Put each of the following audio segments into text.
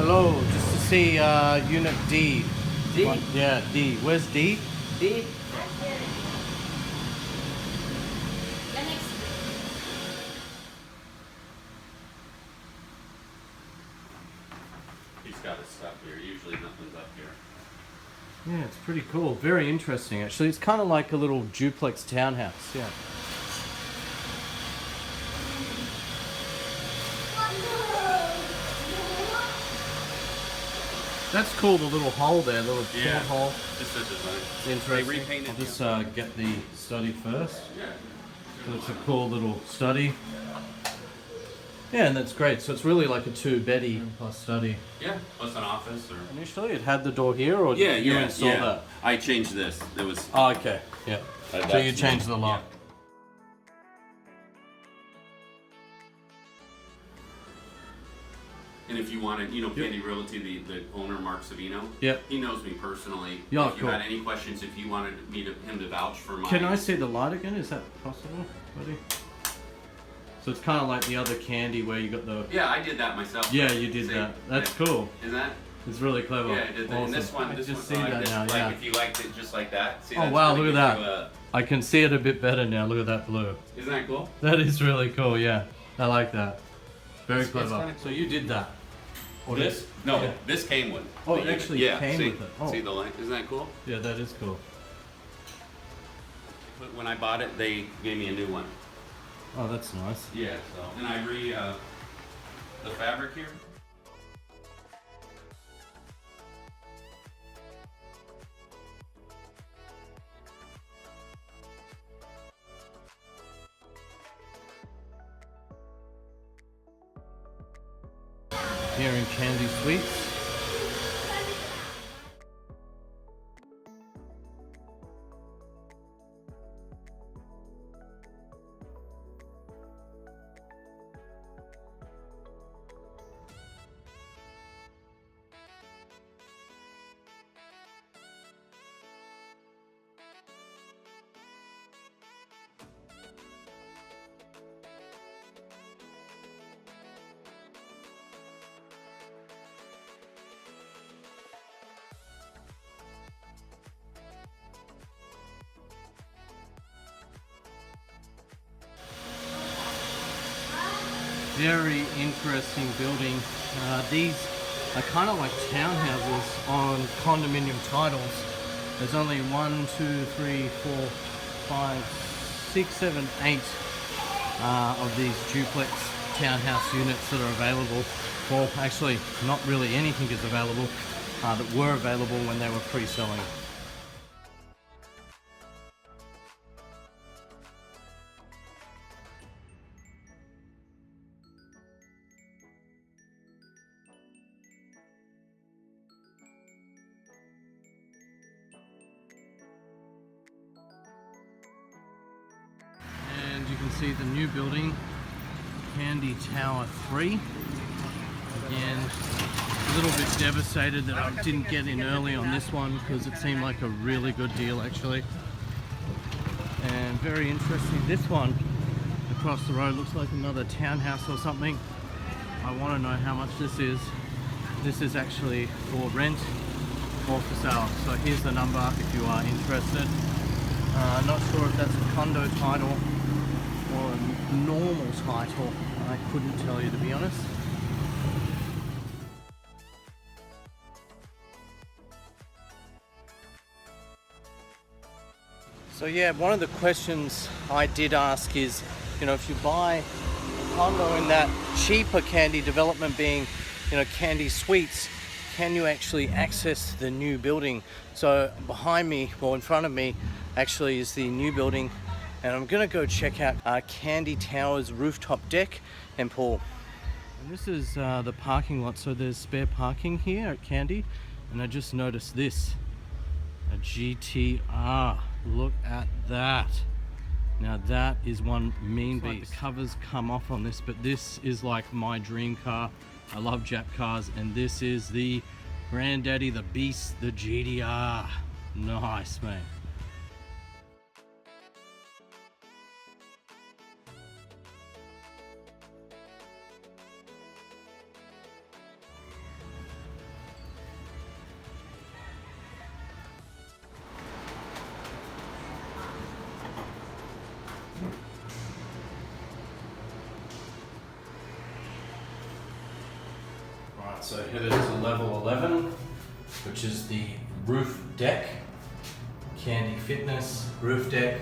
hello. Just to see unit D. D? Yeah, D. Where's D? D? He's got his stuff here. Usually nothing's up here. Yeah, it's pretty cool. Very interesting, actually. It's kind of like a little duplex townhouse. Yeah. That's cool, the little hole there, the little hole. Just a design. Interesting. They repainted. I'll just get the study first. Yeah. So it's a cool little study. Yeah, and that's great. So it's really like a two-beddy plus study. Yeah, plus an office or. Initially, it had the door here, or did you install that? I changed this. It was. Oh, okay. Yeah. So you changed the lock. Yeah. And if you wanted, Kandi Realty, the owner, Mark Savino, he knows me personally. Yeah, if you had any questions, if you wanted him to vouch for my... Can I see the light again? Is that possible, buddy? So it's kind of like the other Kandi where you got the... Yeah, I did that myself. Yeah, you did that. That's cool. Isn't that? It's really clever. Yeah, I did that. Awesome. And this one, I just one, see that now, yeah. If you liked it just like that. See, oh, wow, look at that. I can see it a bit better now. Look at that blue. Isn't that cool? That is really cool, yeah. I like that. Very clever. Cool. So you did that? Or this? No, this came with. Oh, it actually came with it. Oh. See the light? Isn't that cool? Yeah, that is cool. But when I bought it, they gave me a new one. Oh, that's nice. Yeah, so. And I the fabric here. Here in Kandi Suites. Very interesting building. These are kind of like townhouses on condominium titles. There's only 1, 2, 3, 4, 5, 6, 7, 8 of these duplex townhouse units that are available. Well, actually, not really anything is available that were available when they were pre-selling. You can see the new building, Kandi Tower 3. Again, a little bit devastated that I didn't get in early on this one because it seemed like a really good deal actually. And very interesting, this one across the road looks like another townhouse or something. I want to know how much this is. This is actually for rent or for sale. So here's the number if you are interested. Not sure if that's a condo title or a normal title. I couldn't tell you, to be honest. So yeah, one of the questions I did ask is, if you buy a condo in that cheaper Kandi development being, Kandi Suites, can you actually access the new building? So behind me, or in front of me, actually is the new building. And I'm gonna go check out Kandi Tower's rooftop deck and pool. And this is the parking lot, so there's spare parking here at Kandi. And I just noticed this, a GTR. Look at that. Now that is one mean beast. The covers come off on this, but this is like my dream car. I love Jap cars, and this is the granddaddy, the beast, the GTR. Nice, man. Alright, so headed to level 11, which is the roof deck. Kandi Fitness, roof deck,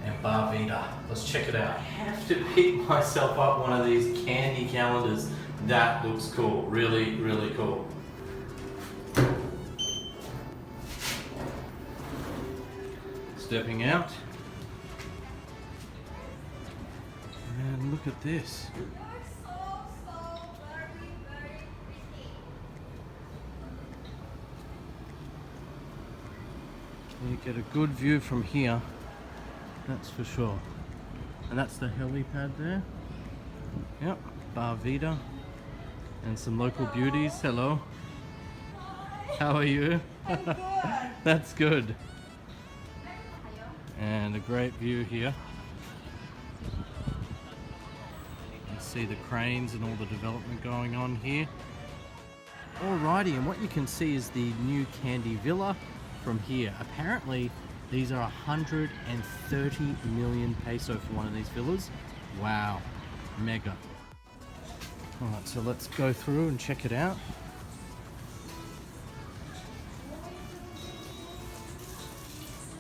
and Bar Vita. Let's check it out. I have to pick myself up one of these Kandi calendars. That looks cool. Really, really cool. Stepping out. And look at this. You get a good view from here, that's for sure. And that's the helipad there. Yep, Bar Vita. And some local beauties. Hello. How are you? That's good. And a great view here. You can see the cranes and all the development going on here. Alrighty, and what you can see is the new Kandi Villa from here. Apparently these are 130 million peso for one of these villas. Wow, mega. Alright, so let's go through and check it out.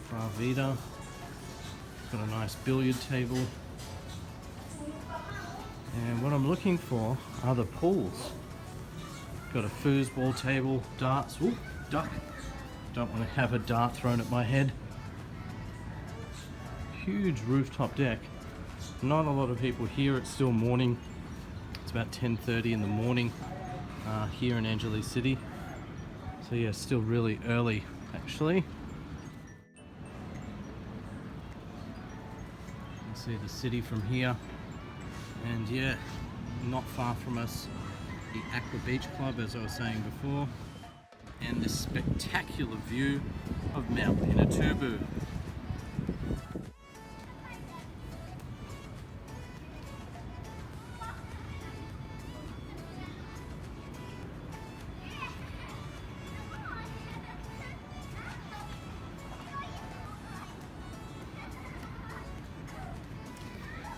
Bar Vita. Got a nice billiard table. And what I'm looking for are the pools. Got a foosball table, darts. Ooh, duck. Don't want to have a dart thrown at my head. Huge rooftop deck. Not a lot of people here. It's still morning. It's about 10:30 in the morning here in Angeles City. So yeah, still really early actually. You can see the city from here. And yeah, not far from us, the Aqua Beach Club, as I was saying before. And this spectacular view of Mount Pinatubo.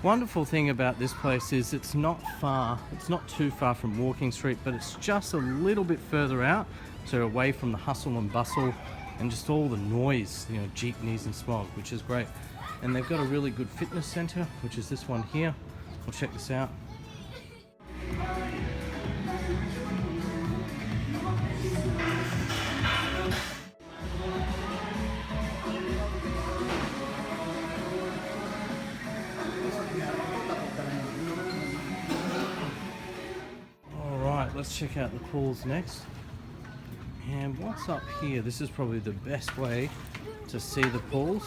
Wonderful thing about this place is it's not too far from Walking Street, but it's just a little bit further out, so away from the hustle and bustle and just all the noise, you know, jeepneys and smog, which is great. And they've got a really good fitness center, which is this one here. We'll check this out. Let's check out the pools next. And what's up here? This is probably the best way to see the pools.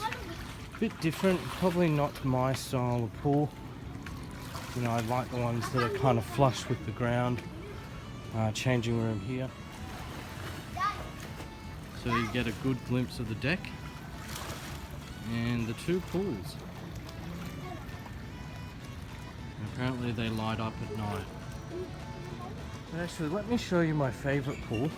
A bit different, probably not my style of pool. You know, I like the ones that are kind of flush with the ground. Changing room here. So you get a good glimpse of the deck and the two pools. And apparently they light up at night. Actually, let me show you my favorite pool.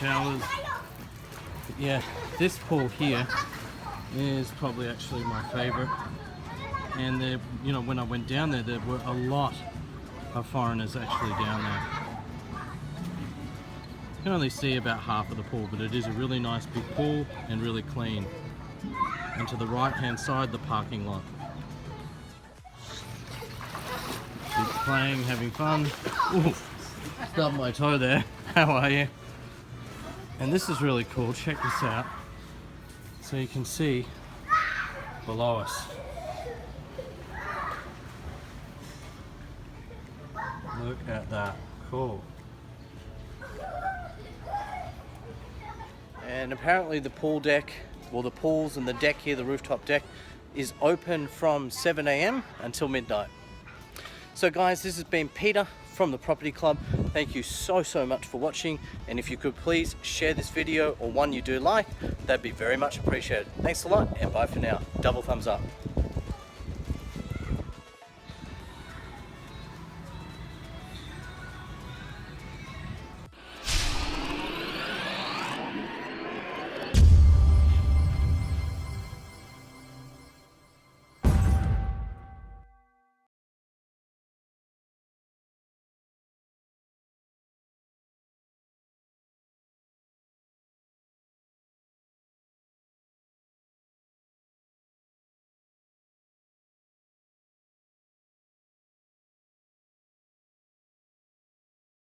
Showers. But yeah, this pool here is probably actually my favorite. And there, you know, when I went down there, there were a lot of foreigners actually down there. You can only see about half of the pool, but it is a really nice big pool and really clean. And to the right hand side, the parking lot. Kids playing, having fun. Ooh, stubbed my toe there. How are you? And this is really cool. Check this out. So you can see below us. Look at that. Cool. And apparently the pool deck, well, the pools and the deck here, the rooftop deck, is open from 7 AM until midnight. So guys, this has been Peter from the Property Club. Thank you so much for watching, and if you could please share this video or one you do like, that'd be very much appreciated. Thanks a lot, and bye for now. Double thumbs up.